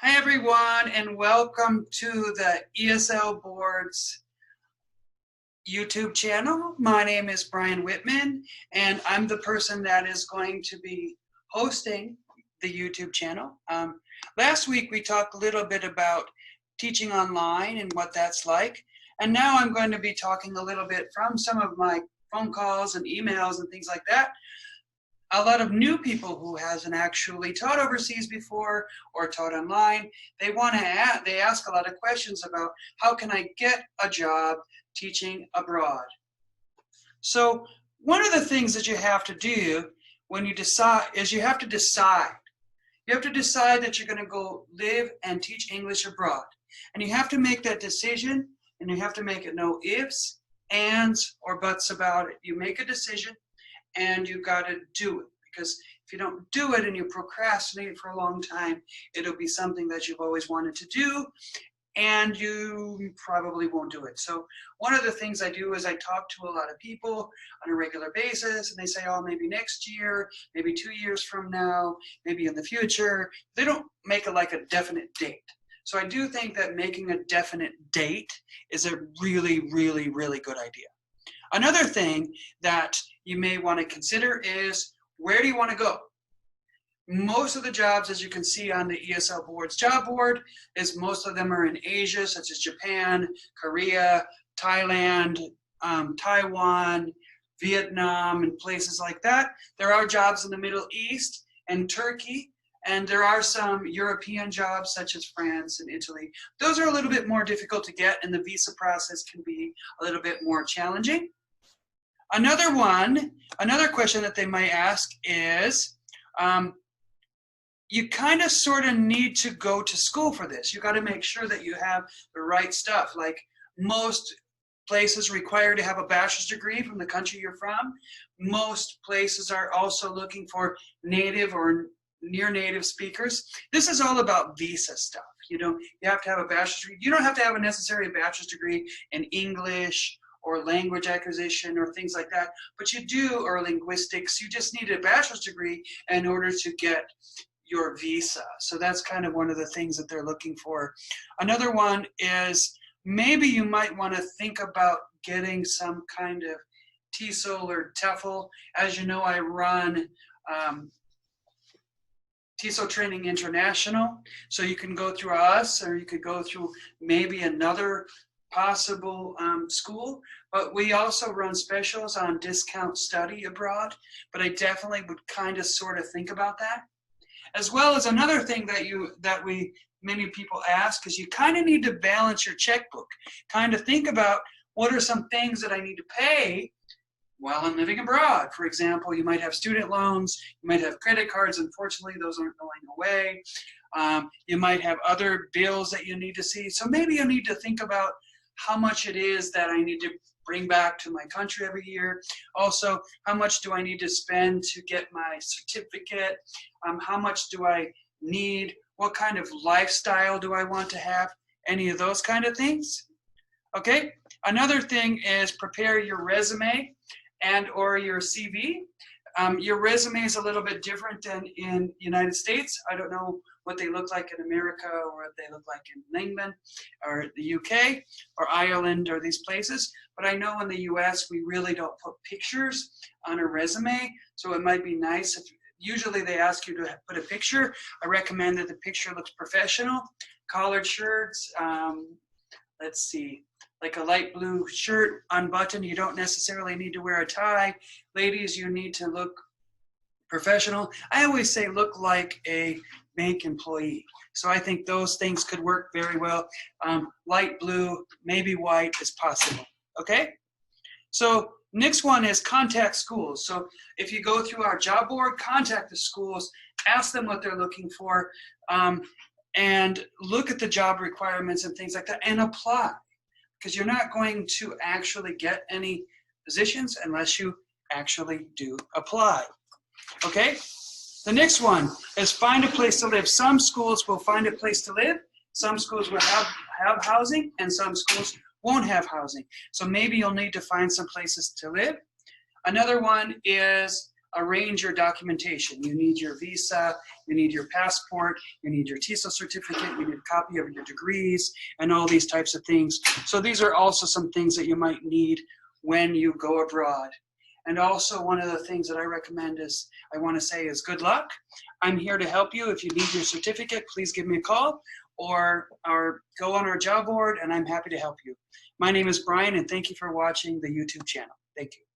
Hi everyone, and welcome to the ESL Board's YouTube channel. My name is Bryan Whitman, and I'm the person that is going to be hosting the YouTube channel. Last week we talked a little bit about teaching online and what that's like, and now I'm going to be talking a little bit from some of my phone calls and emails and things like that. A lot of new people who hasn't actually taught overseas before or taught online, they ask a lot of questions about how can I get a job teaching abroad. So one of the things that you have to do when you decide is you have to decide. You have to decide that you're going to go live and teach English abroad. And you have to make that decision, and you have to make it no ifs, ands, or buts about it. You make a decision, and you got to do it, because if you don't do it and you procrastinate for a long time, it'll be something that you've always wanted to do, and you probably won't do it. So one of the things I do is I talk to a lot of people on a regular basis, and they say, oh, maybe next year, maybe 2 years from now, maybe in the future. They don't make it like a definite date. So I do think that making a definite date is a really, really, really good idea. Another thing that you may want to consider is, where do you want to go? Most of the jobs, as you can see on the ESL Board's job board, is most of them are in Asia, such as Japan, Korea, Thailand, Taiwan, Vietnam, and places like that. There are jobs in the Middle East and Turkey, and there are some European jobs such as France and Italy. Those are a little bit more difficult to get, and the visa process can be a little bit more challenging. Another question that they might ask is, you kind of sort of need to go to school for this. You got to make sure that you have the right stuff. Like most places require to have a bachelor's degree from the country you're from. Most places are also looking for native or near native speakers. This is all about visa stuff. You have to have a bachelor's degree. You don't have to have a necessary bachelor's degree in English or language acquisition or things like that, but you do, or linguistics. You just need a bachelor's degree in order to get your visa. So that's kind of one of the things that they're looking for. Another one is, maybe you might want to think about getting some kind of TESOL or TEFL. As you know, I run TESOL Training International, so you can go through us, or you could go through maybe another possible school, but we also run specials on discount study abroad, but I definitely would kind of sort of think about that. As well as another thing that many people ask is, you kind of need to balance your checkbook. Kind of think about, what are some things that I need to pay while I'm living abroad? For example, you might have student loans, you might have credit cards. Unfortunately, those aren't going away. You might have other bills that you need to see. So maybe you need to think about how much it is that I need to bring back to my country every year. Also, how much do I need to spend to get my certificate? How much do I need? What kind of lifestyle do I want to have? Any of those kind of things. Okay. Another thing is, prepare your resume and or your CV. Your resume is a little bit different than in the United States. I don't know what they look like in America, or what they look like in England or the UK or Ireland or these places. But I know in the US, we really don't put pictures on a resume. So it might be nice if, usually they ask you to put a picture. I recommend that the picture looks professional. Collared shirts, let's see, like a light blue shirt unbuttoned. You don't necessarily need to wear a tie. Ladies, you need to look professional. I always say look like a bank employee. So I think those things could work very well. Light blue, maybe white is possible. Okay? So next one is contact schools. So if you go through our job board, contact the schools, ask them what they're looking for, and look at the job requirements and things like that, and apply. Because you're not going to actually get any positions unless you actually do apply. Okay? The next one is, find a place to live. Some schools will find a place to live. Some schools will have housing, and some schools won't have housing. So maybe you'll need to find some places to live. Another one is, arrange your documentation. You need your visa, you need your passport, you need your TESOL certificate, you need a copy of your degrees, and all these types of things. So these are also some things that you might need when you go abroad. And also one of the things that I recommend is, I want to say, is good luck. I'm here to help you. If you need your certificate, please give me a call or go on our job board, and I'm happy to help you. My name is Bryan, and thank you for watching the YouTube channel. Thank you.